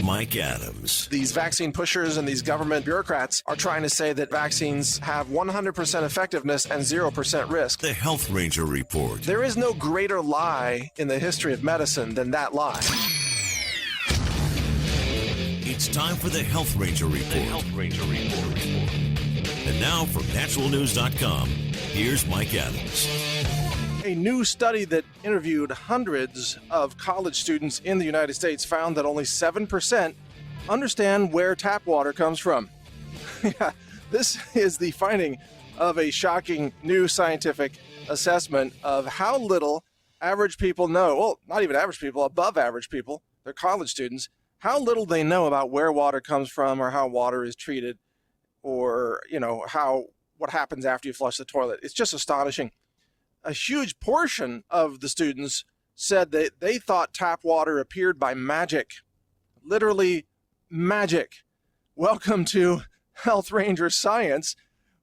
Mike Adams. These vaccine pushers and these government bureaucrats are trying to say that vaccines have 100% effectiveness and 0% risk. The Health Ranger Report. There is no greater lie in the history of medicine than that lie. It's time for the Health Ranger Report. The Health Ranger Report. And now from naturalnews.com, here's Mike Adams. A new study that interviewed hundreds of college students in the United States found that only 7% understand where tap water comes from. Yeah, this is the finding of a shocking new scientific assessment of how little average people know. Well, not even average people, above average people, they're college students, how little they know about where water comes from or how water is treated or, what happens after you flush the toilet. It's just astonishing. A huge portion of the students said that they thought tap water appeared by magic. Literally magic. Welcome to Health Ranger Science,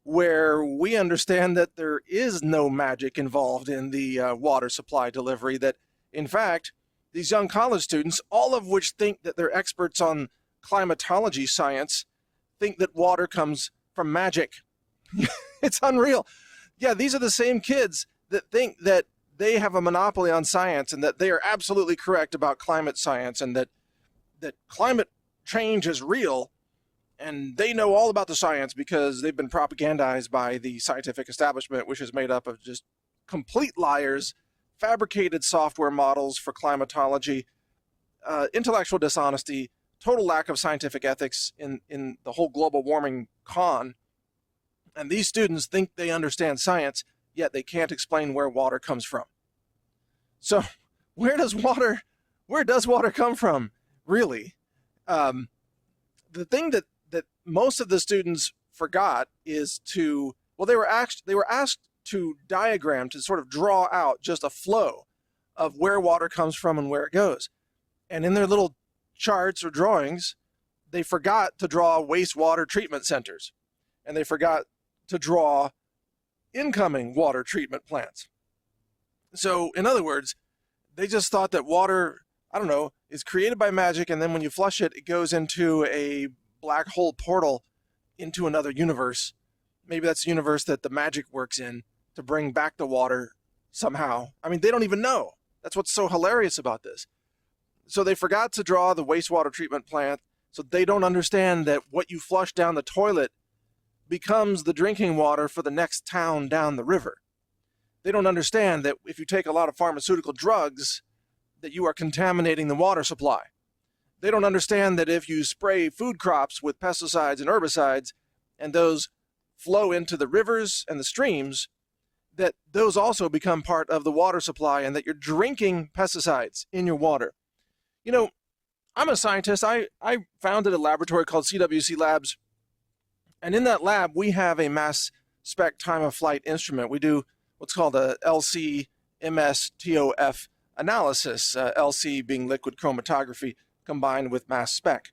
where we understand that there is no magic involved in the water supply delivery, that in fact, these young college students, all of which think that they're experts on climatology science, think that water comes from magic. It's unreal. Yeah, these are the same kids that think that they have a monopoly on science and that they are absolutely correct about climate science and that climate change is real and they know all about the science because they've been propagandized by the scientific establishment, which is made up of just complete liars, fabricated software models for climatology, intellectual dishonesty, total lack of scientific ethics in the whole global warming con. And these students think they understand science, yet they can't explain where water comes from. So where does water come from, really? The thing that most of the students forgot is they were asked to diagram, to sort of draw out just a flow of where water comes from and where it goes. And in their little charts or drawings, they forgot to draw wastewater treatment centers. And they forgot to draw incoming water treatment plants. So, in other words, they just thought that water, is created by magic, and then when you flush it, it goes into a black hole portal into another universe. Maybe that's the universe that the magic works in to bring back the water somehow. They don't even know. That's what's so hilarious about this. So they forgot to draw the wastewater treatment plant, so they don't understand that what you flush down the toilet becomes the drinking water for the next town down the river. They don't understand that if you take a lot of pharmaceutical drugs, that you are contaminating the water supply. They don't understand that if you spray food crops with pesticides and herbicides, and those flow into the rivers and the streams, that those also become part of the water supply and that you're drinking pesticides in your water. I'm a scientist. I founded a laboratory called CWC Labs. And in that lab, we have a mass spec time of flight instrument. We do what's called a LC-MS-TOF analysis, LC being liquid chromatography combined with mass spec.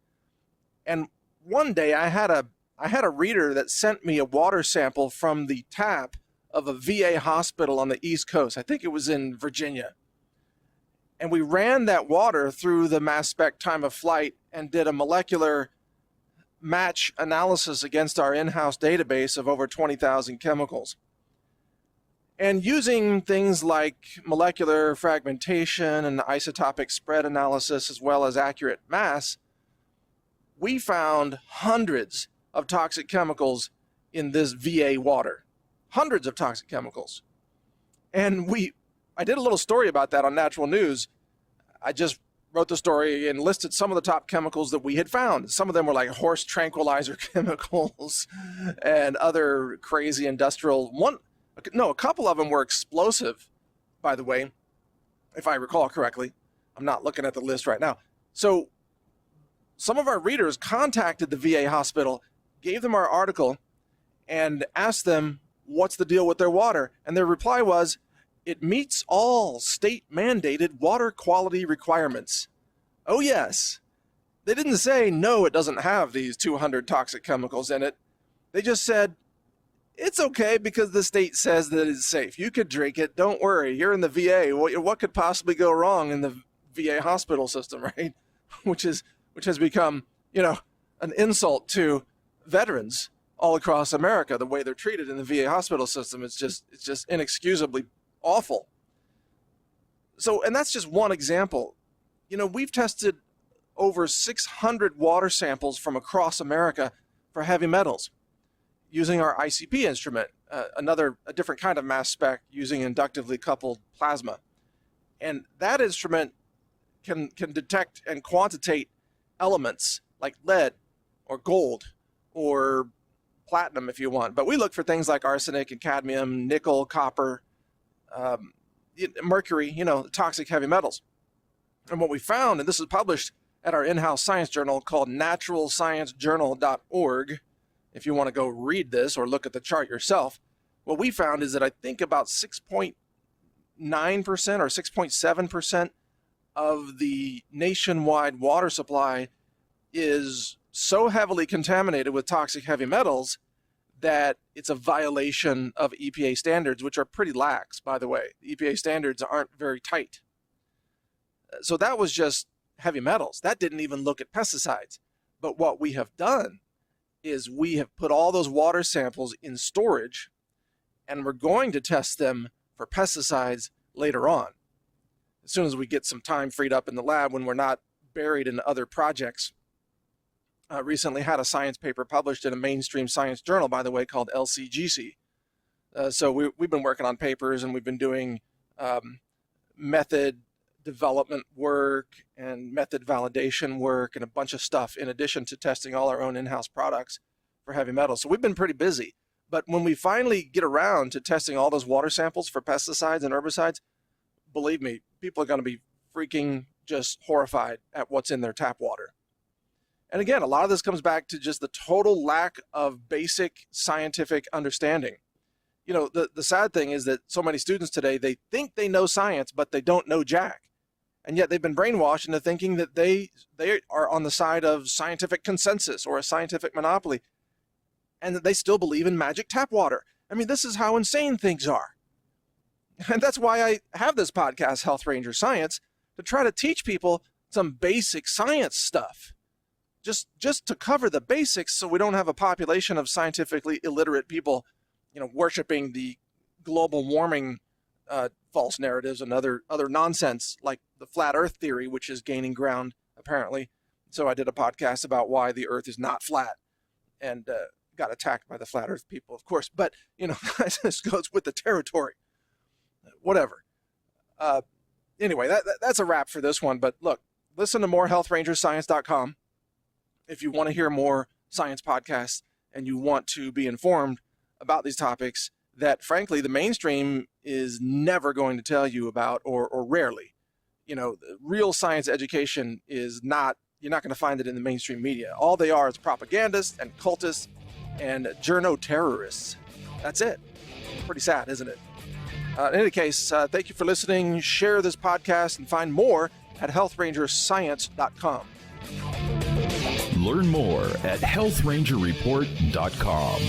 And one day I had a reader that sent me a water sample from the tap of a VA hospital on the East Coast. I think it was in Virginia. And we ran that water through the mass spec time of flight and did a molecular match analysis against our in-house database of over 20,000 chemicals. And using things like molecular fragmentation and isotopic spread analysis, as well as accurate mass, we found hundreds of toxic chemicals in this VA water. Hundreds of toxic chemicals. And I did a little story about that on Natural News. I just wrote the story and listed some of the top chemicals that we had found. Some of them were like horse tranquilizer chemicals and other crazy industrial. A couple of them were explosive, by the way, if I recall correctly. I'm not looking at the list right now. So some of our readers contacted the VA hospital, gave them our article, and asked them what's the deal with their water. And their reply was, it meets all state-mandated water quality requirements. Oh, yes. They didn't say, no, it doesn't have these 200 toxic chemicals in it. They just said, it's okay because the state says that it's safe. You could drink it. Don't worry. You're in the VA. What could possibly go wrong in the VA hospital system, right? Which is which has become, an insult to veterans all across America. The way they're treated in the VA hospital system, it's just inexcusably awful. So, and that's just one example. We've tested over 600 water samples from across America for heavy metals using our ICP instrument, a different kind of mass spec using inductively coupled plasma. And that instrument can detect and quantitate elements like lead or gold or platinum if you want. But we look for things like arsenic and cadmium, nickel, copper, mercury, the toxic heavy metals. And what we found, and this is published at our in-house science journal called naturalsciencejournal.org, if you want to go read this or look at the chart yourself, what we found is that I think about 6.9% or 6.7% of the nationwide water supply is so heavily contaminated with toxic heavy metals that it's a violation of EPA standards, which are pretty lax, by the way. The EPA standards aren't very tight. So that was just heavy metals. That didn't even look at pesticides. But what we have done is we have put all those water samples in storage, and we're going to test them for pesticides later on, as soon as we get some time freed up in the lab when we're not buried in other projects. Recently had a science paper published in a mainstream science journal, by the way, called LCGC. So we've been working on papers, and we've been doing method development work and method validation work and a bunch of stuff in addition to testing all our own in-house products for heavy metals. So we've been pretty busy. But when we finally get around to testing all those water samples for pesticides and herbicides, believe me, people are going to be freaking just horrified at what's in their tap water. And again, a lot of this comes back to just the total lack of basic scientific understanding. The sad thing is that so many students today, they think they know science, but they don't know jack. And yet they've been brainwashed into thinking that they are on the side of scientific consensus or a scientific monopoly, and that they still believe in magic tap water. I mean, this is how insane things are. And that's why I have this podcast, Health Ranger Science, to try to teach people some basic science stuff. Just to cover the basics so we don't have a population of scientifically illiterate people, worshiping the global warming false narratives and other nonsense like the flat earth theory, which is gaining ground apparently. So I did a podcast about why the earth is not flat and got attacked by the flat earth people, of course. But, this goes with the territory. Whatever. Anyway, that's a wrap for this one. But look, listen to more healthrangerscience.com if you want to hear more science podcasts and you want to be informed about these topics that, frankly, the mainstream is never going to tell you about or rarely. Real science education is not, you're not going to find it in the mainstream media. All they are is propagandists and cultists and journo-terrorists. That's it. Pretty sad, isn't it? In any case, thank you for listening. Share this podcast and find more at healthrangerscience.com. Learn more at healthrangerreport.com.